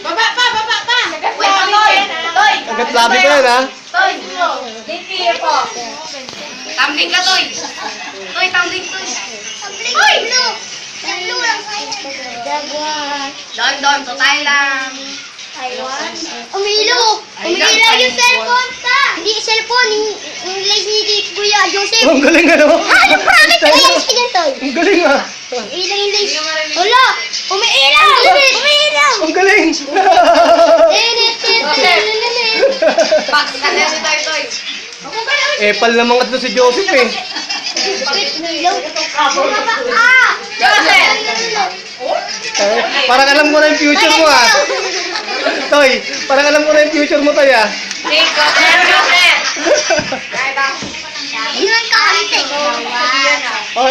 Baba pa! Wait, Toy! Agad labi ko yan, ha? Toy! Dito po. Tumbling ka, Toy! Toy, tumbling, Toy! Ay! Blue! Yung blue lang kayo. Don, so tayo lang. Umilo! Umilo yung cellphone ta! Hindi cellphone, yung lace ni Kuya Joseph. Ang galing, ano? Ah, yung bracket na lace ka dyan, Toy. Ang galing, ha? Ilang yung lace. Wala! Umiilaw! Umiilaw! Ang galing! Box ka na si Toy, Toy. Epal na mga to si Joseph, eh. Umiilaw! Ah! Joseph! Parang alam mo na yung future mo, ha? Toy, parang alam mo na yung future mo, Toy, ha? Take off, Joseph! Ilan ka kami, Toy? Oh,